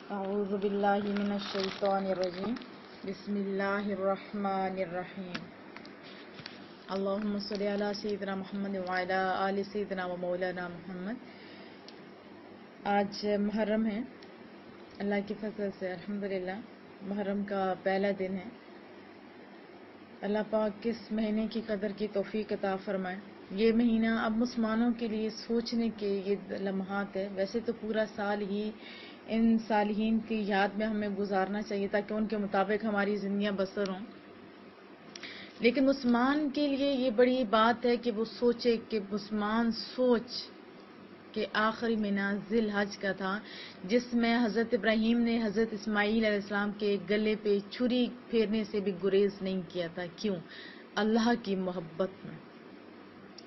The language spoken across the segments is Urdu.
اعوذ باللہ من الشیطان الرجیم بسم اللہ الرحمن الرحیم اللہم صلی علی سیدنا محمد وعلی آل سیدنا و مولانا محمد۔ آج محرم ہے، اللہ کی فضل سے الحمدللہ محرم کا پہلا دن ہے۔ اللہ پاک کس مہینے کی قدر کی توفیق عطا فرمائے۔ یہ مہینہ اب مسلمانوں کے لیے سوچنے کے یہ لمحات ہے۔ ویسے تو پورا سال ہی ان صالحین کی یاد میں ہمیں گزارنا چاہیے تاکہ ان کے مطابق ہماری زندگیاں بسر ہوں، لیکن مسلمان کے لیے یہ بڑی بات ہے کہ وہ سوچے، کہ مسلمان سوچ کہ آخری مہینہ ذی الحج کا تھا، جس میں حضرت ابراہیم نے حضرت اسماعیل علیہ السلام کے گلے پہ چھری پھیرنے سے بھی گریز نہیں کیا تھا۔ کیوں؟ اللہ کی محبت میں،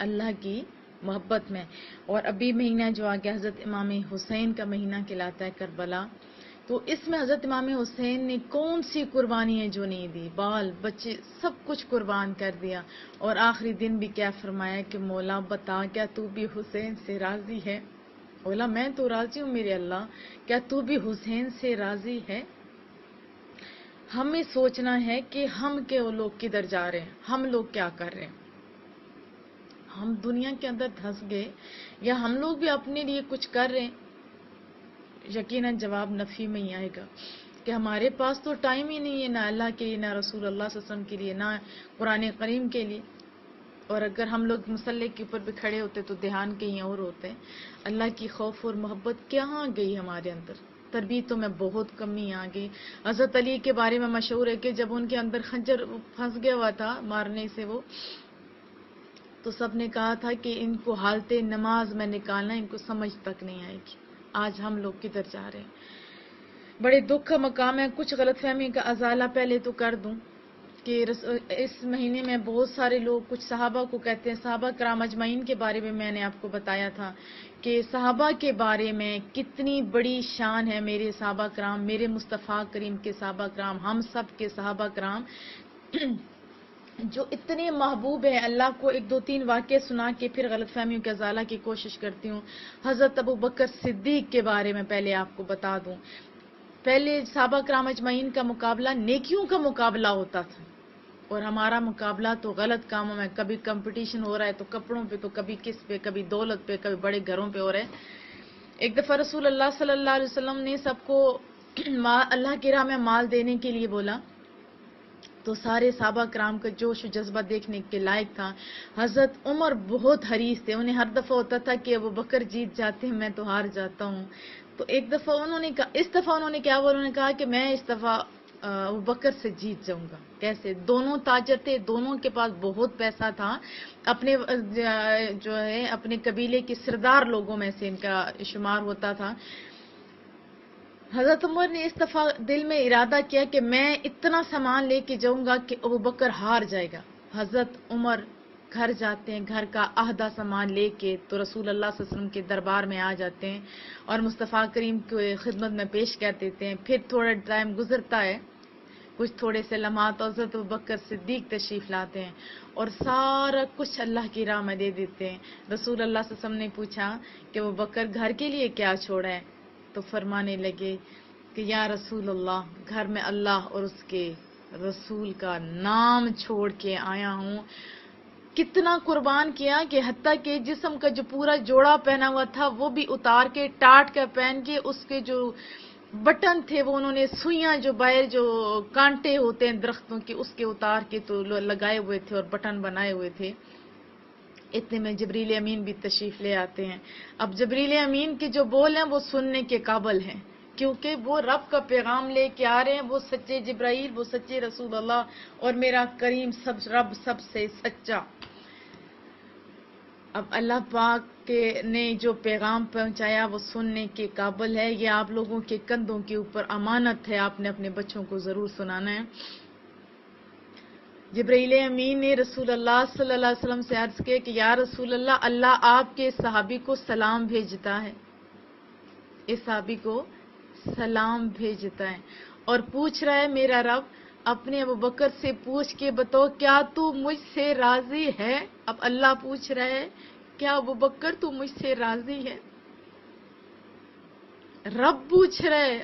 اللہ کی محبت میں۔ اور ابھی مہینہ جو آگیا حضرت امام حسین کا مہینہ کہلاتا ہے، کربلا، تو اس میں حضرت امام حسین نے کون سی قربانیاں جو نہیں دی، بال بچے سب کچھ قربان کر دیا، اور آخری دن بھی کیا فرمایا کہ مولا بتا کیا تو بھی حسین سے راضی ہے؟ مولا میں تو راضی ہوں میرے اللہ، کیا تو بھی حسین سے راضی ہے؟ ہمیں سوچنا ہے کہ ہم کے لوگ کدھر جا رہے ہیں، ہم لوگ کیا کر رہے ہیں۔ ہم دنیا کے اندر دھس گئے یا ہم لوگ بھی اپنے لیے کچھ کر رہے ہیں؟ یقیناً جواب نفی میں ہی آئے گا کہ ہمارے پاس تو ٹائم ہی نہیں ہے، نہ اللہ کے لیے، نہ رسول اللہ صلی اللہ علیہ وسلم کے لیے، نہ قرآن کریم کے لیے۔ اور اگر ہم لوگ مصلی کے اوپر بھی کھڑے ہوتے تو دھیان کہیں اور ہوتے۔ اللہ کی خوف اور محبت کہاں گئی ہمارے اندر؟ تربیتوں میں بہت کمی آ گئی۔ حضرت علی کے بارے میں مشہور ہے کہ جب ان کے اندر خنجر پھنس گیا ہوا تھا مارنے سے وہ، تو سب نے کہا تھا کہ ان کو حالت نماز میں نکالنا، ان کو سمجھ تک نہیں آئے گی۔ آج ہم لوگ کدھر جا رہے ہیں؟ بڑے دکھ کا مقام ہے۔ کچھ غلط فہمی کا ازالہ پہلے تو کر دوں کہ اس مہینے میں بہت سارے لوگ کچھ صحابہ کو کہتے ہیں، صحابہ کرام اجمعین کے بارے میں نے آپ کو بتایا تھا کہ صحابہ کے بارے میں کتنی بڑی شان ہے۔ میرے صحابہ کرام، میرے مصطفیٰ کریم کے صحابہ کرام، ہم سب کے صحابہ کرام جو اتنے محبوب ہیں۔ اللہ کو ایک دو تین واقعے سنا کے پھر غلط فہمیوں کے ازالہ کی کوشش کرتی ہوں۔ حضرت ابو بکر صدیق کے بارے میں پہلے آپ کو بتا دوں۔ پہلے صحابہ کرام اجمعین کا مقابلہ نیکیوں کا مقابلہ ہوتا تھا، اور ہمارا مقابلہ تو غلط کاموں میں، کبھی کمپٹیشن ہو رہا ہے تو کپڑوں پہ، تو کبھی کس پہ، کبھی دولت پہ، کبھی بڑے گھروں پہ ہو رہا ہے۔ ایک دفعہ رسول اللہ صلی اللہ علیہ وسلم نے سب کو اللہ کی راہ میں مال دینے کے لیے بولا، تو سارے صحابہ کرام کا جوش و جذبہ دیکھنے کے لائق تھا۔ حضرت عمر بہت حریص تھے، انہیں ہر دفعہ ہوتا تھا کہ ابو بکر جیت جاتے ہیں، میں تو ہار جاتا ہوں۔ تو ایک دفعہ انہوں نے کہا، اس دفعہ انہوں نے کیا بولا، انہوں نے کہا کہ میں اس دفعہ ابو بکر سے جیت جاؤں گا۔ کیسے؟ دونوں تاجر تھے، دونوں کے پاس بہت پیسہ تھا، اپنے جو ہے اپنے قبیلے کے سردار لوگوں میں سے ان کا شمار ہوتا تھا۔ حضرت عمر نے اس دفعہ دل میں ارادہ کیا کہ میں اتنا سامان لے کے جاؤں گا کہ ابو بکر ہار جائے گا۔ حضرت عمر گھر جاتے ہیں، گھر کا آدھا سامان لے کے تو رسول اللہ صلی اللہ علیہ وسلم کے دربار میں آ جاتے ہیں اور مصطفیٰ کریم کی خدمت میں پیش کر دیتے ہیں۔ پھر تھوڑا ٹائم گزرتا ہے، کچھ تھوڑے سے لمحات، حضرت ابو بکر صدیق تشریف لاتے ہیں اور سارا کچھ اللہ کی راہ میں دے دیتے ہیں۔ رسول اللہ صلی اللہ علیہ وسلم نے پوچھا کہ ابو بکر گھر کے لیے کیا چھوڑا ہے؟ تو فرمانے لگے کہ یا رسول اللہ، گھر میں اللہ اور اس کے رسول کا نام چھوڑ کے آیا ہوں۔ کتنا قربان کیا کہ حتیٰ کہ جسم کا جو پورا جوڑا پہنا ہوا تھا وہ بھی اتار کے، ٹاٹ کا پہن کے، اس کے جو بٹن تھے وہ انہوں نے سوئیاں جو باہر جو کانٹے ہوتے ہیں درختوں کے، اس کے اتار کے تو لگائے ہوئے تھے اور بٹن بنائے ہوئے تھے۔ اتنے میں جبریل امین بھی تشریف لے آتے ہیں۔ اب جبریل امین کے جو بول ہیں وہ سننے کے قابل ہیں، کیونکہ وہ رب کا پیغام لے کے آ رہے ہیں، وہ سچے جبرائیل، وہ سچے رسول اللہ، اور میرا کریم رب سب سے سچا۔ اب اللہ پاک نے جو پیغام پہنچایا وہ سننے کے قابل ہے۔ یہ آپ لوگوں کے کندھوں کے اوپر امانت ہے، آپ نے اپنے بچوں کو ضرور سنانا ہے۔ جبرائیل امین نے رسول اللہ صلی اللہ علیہ وسلم سے عرض کیا کہ یا رسول اللہ، اللہ آپ کے صحابی کو سلام بھیجتا ہے، اس صحابی کو سلام بھیجتا ہے اور پوچھ رہا ہے میرا رب اپنے ابو بکر سے پوچھ کے بتاؤ کیا تو مجھ سے راضی ہے؟ اب اللہ پوچھ رہا ہے کیا ابو بکر تو مجھ سے راضی ہے؟ رب پوچھ رہا ہے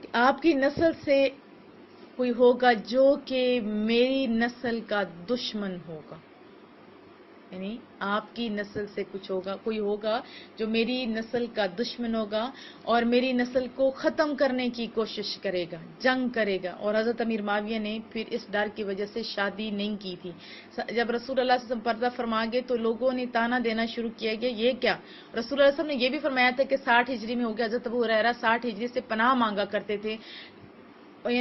کہ آپ کی نسل سے کوئی ہوگا جو کہ میری نسل کا دشمن ہوگا، یعنی آپ کی نسل سے کوئی ہوگا جو میری نسل کا دشمن ہوگا اور میری نسل کو ختم کرنے کی کوشش کرے گا، جنگ کرے گا۔ اور حضرت امیر معاویہ نے پھر اس ڈر کی وجہ سے شادی نہیں کی تھی۔ جب رسول اللہ صلی اللہ علیہ وسلم پردہ فرما گئے تو لوگوں نے تانا دینا شروع کیا کہ یہ کیا؟ رسول اللہ صلی اللہ علیہ وسلم نے یہ بھی فرمایا تھا کہ 60 ہجری میں ہو گیا۔ حضرت ابو ہریرہ 60 ہجری سے پناہ مانگا کرتے تھے،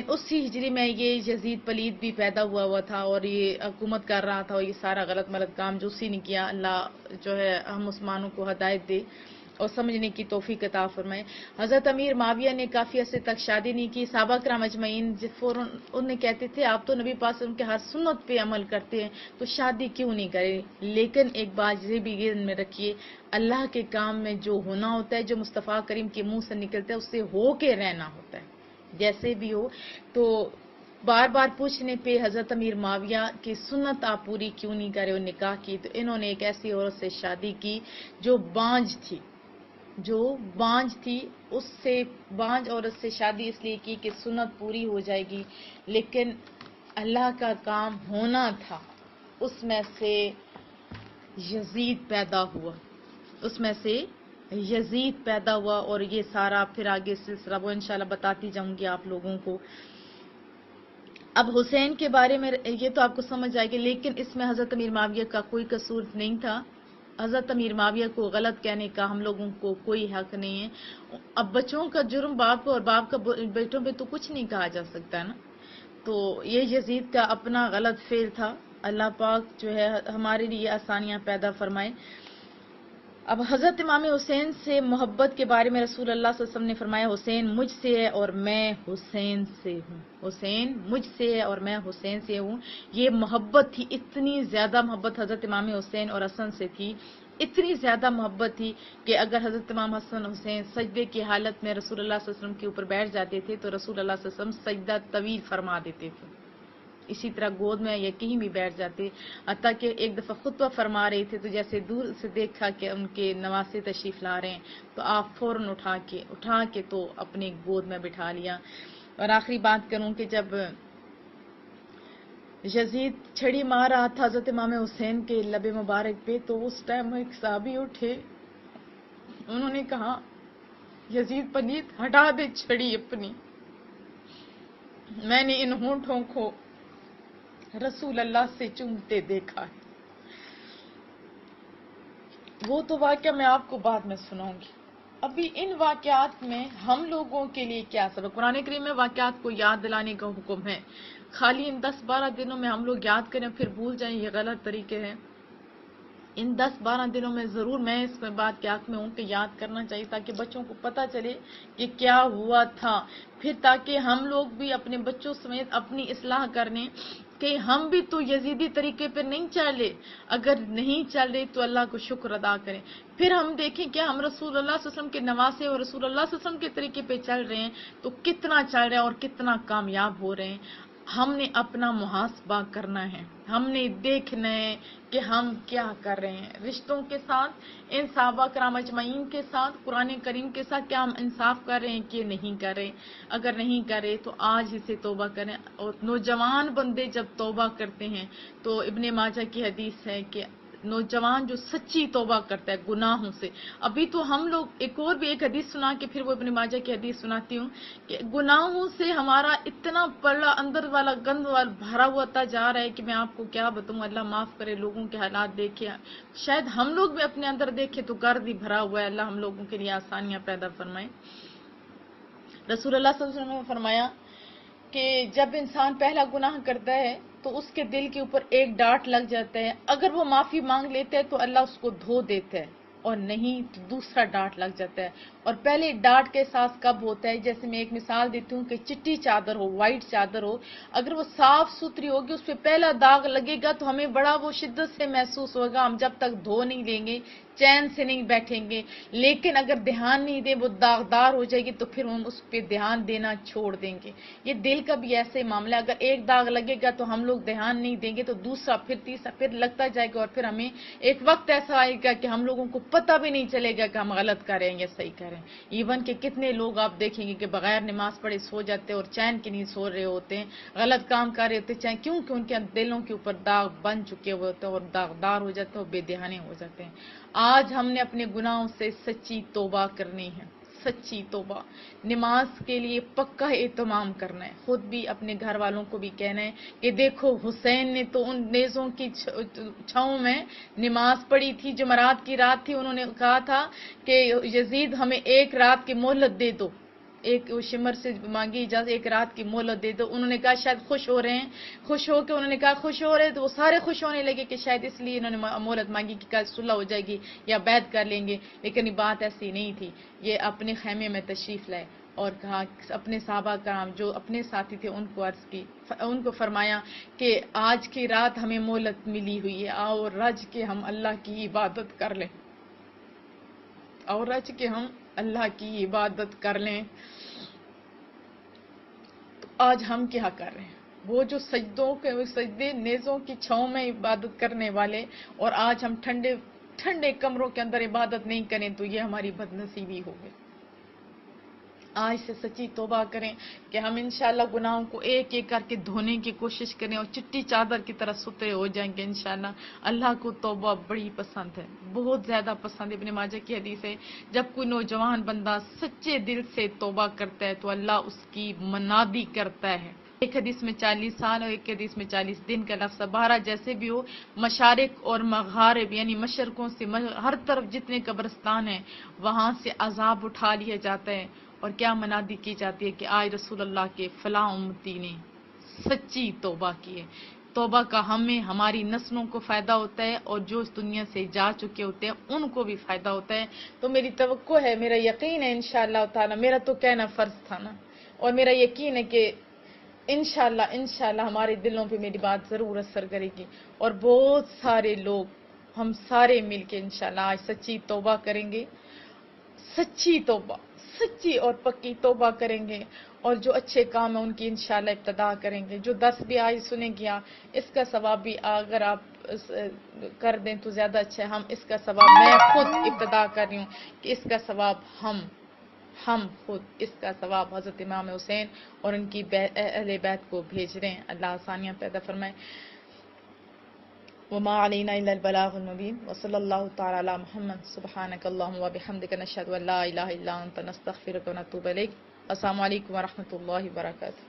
اسی ہجری میں یہ یزید پلید بھی پیدا ہوا تھا اور یہ حکومت کر رہا تھا، اور یہ سارا غلط ملت کام جو اسی نے کیا۔ اللہ جو ہے ہم مسلمانوں کو ہدایت دے اور سمجھنے کی توفیق عطا فرمائے۔ حضرت امیر معاویہ نے کافی عرصے تک شادی نہیں کی۔ صحابہ کرام اجمعین فوراً انہیں کہتے تھے آپ تو نبی پاک صلی اللہ علیہ وسلم کے ہر سنت پہ عمل کرتے ہیں تو شادی کیوں نہیں کریں؟ لیکن ایک بات یہ بھی ذہن میں رکھیے، اللہ کے کام میں جو ہونا ہوتا ہے، جو مصطفیٰ کریم کے منہ سے نکلتا ہے، اس سے ہو کے رہنا ہوتا ہے جیسے بھی ہو۔ تو بار بار پوچھنے پہ حضرت امیر معاویہ کی سنت آپ پوری کیوں نہیں کرے اور نکاح کی، تو انہوں نے ایک ایسی عورت سے شادی کی جو بانجھ تھی، اس سے بانجھ عورت سے شادی اس لیے کی کہ سنت پوری ہو جائے گی، لیکن اللہ کا کام ہونا تھا۔ اس میں سے یزید پیدا ہوا اور یہ سارا پھر آگے سلسلہ وہ انشاءاللہ بتاتی جاؤں گی آپ لوگوں کو۔ اب حسین کے بارے میں یہ تو آپ کو سمجھ آئے گی، لیکن اس میں حضرت امیر معاویہ کا کوئی قصور نہیں تھا۔ حضرت امیر معاویہ کو غلط کہنے کا ہم لوگوں کو کوئی حق نہیں ہے۔ اب بچوں کا جرم باپ کو اور باپ کا بیٹوں پہ تو کچھ نہیں کہا جا سکتا نا۔ تو یہ یزید کا اپنا غلط فعل تھا۔ اللہ پاک جو ہے ہمارے لیے آسانیاں پیدا فرمائے۔ اب حضرت امام حسین سے محبت کے بارے میں رسول اللہ صلی اللہ علیہ وسلم نے فرمایا حسین مجھ سے ہے اور میں حسین سے ہوں، حسین مجھ سے ہے اور میں حسین سے ہوں۔ یہ محبت تھی، اتنی زیادہ محبت حضرت امام حسین اور حسن سے تھی، اتنی زیادہ محبت تھی کہ اگر حضرت امام حسن حسین سجدے کی حالت میں رسول اللہ صلی اللہ علیہ وسلم کے اوپر بیٹھ جاتے تھے تو رسول اللہ صلی اللہ علیہ وسلم سجدہ طویل فرما دیتے تھے۔ اسی طرح گود میں یا کہیں بھی بیٹھ جاتے، حتیٰ کہ ایک دفعہ خطبہ فرما رہے تھے تو جیسے دور سے دیکھا کہ ان کے نواسے تشریف لا رہے ہیں تو آپ فوراً اٹھا کے تو اپنے گود میں بٹھا لیا۔ اور آخری بات کروں کہ جب یزید چھڑی مار رہا تھا حضرت امام حسین کے لب مبارک پہ تو اس ٹائم ایک صحابی اٹھے، انہوں نے کہا یزید پلیت ہٹا دے چھڑی اپنی، میں نے ان ہونٹوں کو رسول اللہ سے چومتے دیکھا ہے۔ وہ تو واقعہ میں آپ کو بعد میں سناؤں گی۔ ابھی ان واقعات میں ہم لوگوں کے لیے کیا سبق؟ قرآن کریم میں واقعات کو یاد دلانے کا حکم ہے، خالی ان 10-12 دنوں میں ہم لوگ یاد کریں پھر بھول جائیں، یہ غلط طریقے ہیں۔ ان 10-12 دنوں میں ضرور میں اس میں بات کے حق میں ہوں کہ یاد کرنا چاہیے تاکہ بچوں کو پتہ چلے کہ کیا ہوا تھا، پھر تاکہ ہم لوگ بھی اپنے بچوں سمیت اپنی اصلاح کرنے کہ ہم بھی تو یزیدی طریقے پر نہیں چلے، اگر نہیں چل رہے تو اللہ کو شکر ادا کریں، پھر ہم دیکھیں کہ ہم رسول اللہ صلی اللہ علیہ وسلم کے نواسے اور رسول اللہ صلی اللہ علیہ وسلم کے طریقے پہ چل رہے ہیں تو کتنا چل رہے ہیں اور کتنا کامیاب ہو رہے ہیں۔ ہم نے اپنا محاسبہ کرنا ہے، ہم نے دیکھنا ہے کہ ہم کیا کر رہے ہیں رشتوں کے ساتھ، ان صحابہ کرام اجمعین کے ساتھ، قرآن کریم کے ساتھ کیا ہم انصاف کر رہے ہیں کہ نہیں کر رہے؟ اگر نہیں کر رہے تو آج ہی سے توبہ کریں۔ اور نوجوان بندے جب توبہ کرتے ہیں تو ابن ماجہ کی حدیث ہے کہ نوجوان جو سچی توبہ کرتا ہے گناہوں سے، ابھی تو ہم لوگ ایک حدیث سنا کے پھر وہ ابن ماجہ کی حدیث سناتی ہوں کہ گناہوں سے ہمارا اتنا بڑا اندر والا گند بھرا ہوا تا جا رہا ہے کہ میں آپ کو کیا بتاؤں، اللہ معاف کرے، لوگوں کے حالات دیکھے، شاید ہم لوگ بھی اپنے اندر دیکھے تو گرد ہی بھرا ہوا ہے، اللہ ہم لوگوں کے لیے آسانیاں پیدا فرمائے۔ رسول اللہ صلی اللہ علیہ وسلم نے فرمایا کہ جب انسان پہلا گناہ کرتا ہے تو اس کے دل کے اوپر ایک ڈاٹ لگ جاتا ہے، اگر وہ معافی مانگ لیتا ہے تو اللہ اس کو دھو دیتا ہے، اور نہیں تو دوسرا ڈاٹ لگ جاتا ہے۔ اور پہلے ڈاٹ کے احساس کب ہوتا ہے؟ جیسے میں ایک مثال دیتی ہوں کہ چٹی چادر ہو، وائٹ چادر ہو، اگر وہ صاف ستھری ہوگی اس پہ پہلا داغ لگے گا تو ہمیں بڑا وہ شدت سے محسوس ہوگا، ہم جب تک دھو نہیں لیں گے چین سے نہیں بیٹھیں گے، لیکن اگر دھیان نہیں دیں وہ داغدار ہو جائے گی تو پھر ہم اس پہ دھیان دینا چھوڑ دیں گے۔ یہ دل کا بھی ایسے معاملہ ہے، اگر ایک داغ لگے گا تو ہم لوگ دھیان نہیں دیں گے تو دوسرا، پھر تیسرا، پھر لگتا جائے گا، اور پھر ہمیں ایک وقت ایسا آئے گا کہ ہم لوگوں کو پتہ بھی نہیں چلے گا کہ ہم غلط کر رہے ہیں یا صحیح کر رہے ہیں۔ ایون کہ کتنے لوگ آپ دیکھیں گے کہ بغیر نماز پڑھے سو جاتے ہیں اور چین کی نہیں سو رہے ہوتے ہیں، غلط کام کر رہے ہوتے ہیں، کیونکہ ان کے دلوں کے اوپر داغ بن چکے ہوئے ہوتے ہیں اور داغدار ہو جاتے ہیں اور بے دھیانے ہو جاتے ہیں۔ آج ہم نے اپنے گناہوں سے سچی توبہ کرنی ہے، سچی توبہ، نماز کے لیے پکا اہتمام کرنا ہے، خود بھی اپنے گھر والوں کو بھی کہنا ہے کہ دیکھو حسین نے تو ان نیزوں کی چھاؤں میں نماز پڑھی تھی، جمعرات کی رات تھی، انہوں نے کہا تھا کہ یزید ہمیں ایک رات کی مہلت دے دو، ایک شمر سے مانگی اجازت، ایک رات کی مہلت دے دو۔ انہوں نے کہا شاید خوش ہو رہے ہیں، خوش ہو کے انہوں نے کہا خوش ہو رہے ہیں تو وہ سارے خوش ہونے لگے کہ شاید اس لیے انہوں نے مہلت مانگی کہ کل صلح ہو جائے گی یا بیعت کر لیں گے، لیکن یہ بات ایسی نہیں تھی۔ یہ اپنے خیمے میں تشریف لائے اور کہا اپنے صحابہ کرام جو اپنے ساتھی تھے ان کو عرض کی، ان کو فرمایا کہ آج کی رات ہمیں مہلت ملی ہوئی ہے، آؤ رج کے ہم اللہ کی عبادت کر لیں، اور رج کے ہم اللہ کی عبادت کر لیں۔ تو آج ہم کیا کر رہے ہیں؟ وہ جو سجدے نیزوں کی چھاؤں میں عبادت کرنے والے، اور آج ہم ٹھنڈے کمروں کے اندر عبادت نہیں کریں تو یہ ہماری بدنصیبی ہوگی۔ آج سے سچی توبہ کریں کہ ہم انشاءاللہ گناہوں کو ایک ایک کر کے دھونے کی کوشش کریں اور چٹی چادر کی طرح ستھرے ہو جائیں گے انشاءاللہ۔ اللہ کو توبہ بڑی پسند ہے، بہت زیادہ پسند ہے۔ ابن ماجہ کی حدیث ہے جب کوئی نوجوان بندہ سچے دل سے توبہ کرتا ہے تو اللہ اس کی منادی کرتا ہے۔ ایک حدیث میں 40 سال اور ایک حدیث میں 40 دن کا لفظ ہے۔ بہرحال جیسے بھی ہو، مشارق اور مغارب یعنی مشرقوں سے ہر طرف جتنے قبرستان ہیں وہاں سے عذاب اٹھا لیا جاتا ہے، اور کیا منادی کی جاتی ہے کہ آج رسول اللہ کے فلاں امتی نے سچی توبہ کی ہے۔ توبہ کا ہمیں ہماری نسلوں کو فائدہ ہوتا ہے اور جو اس دنیا سے جا چکے ہوتے ہیں ان کو بھی فائدہ ہوتا ہے۔ تو میری توقع ہے، میرا یقین ہے انشاءاللہ تعالی، میرا تو کہنا فرض تھا نا، اور میرا یقین ہے کہ انشاءاللہ ہمارے دلوں پہ میری بات ضرور اثر کرے گی، اور بہت سارے لوگ، ہم سارے مل کے انشاءاللہ آج سچی توبہ کریں گے، سچی توبہ، سچی اور پکی توبہ کریں گے، اور جو اچھے کام ہیں ان کی انشاءاللہ ابتدا کریں گے۔ جو درس بھی آج سنیں گیا اس کا ثواب بھی اگر آپ کر دیں تو زیادہ اچھا ہے۔ ہم اس کا ثواب، میں خود ابتدا کر رہی ہوں کہ اس کا ثواب ہم خود اس کا ثواب حضرت امام حسین اور ان کی اہل بیت کو بھیج رہے ہیں۔ اللہ آسانیاں پیدا فرمائے۔ وما علينا الا البلاغ المبين وصلى الله تعالى على محمد سبحانك اللهم وبحمدك نشهد ان لا اله الا انت نستغفرك ونتوب اليك۔ السلام علیکم ورحمۃ اللہ وبرکاتہ۔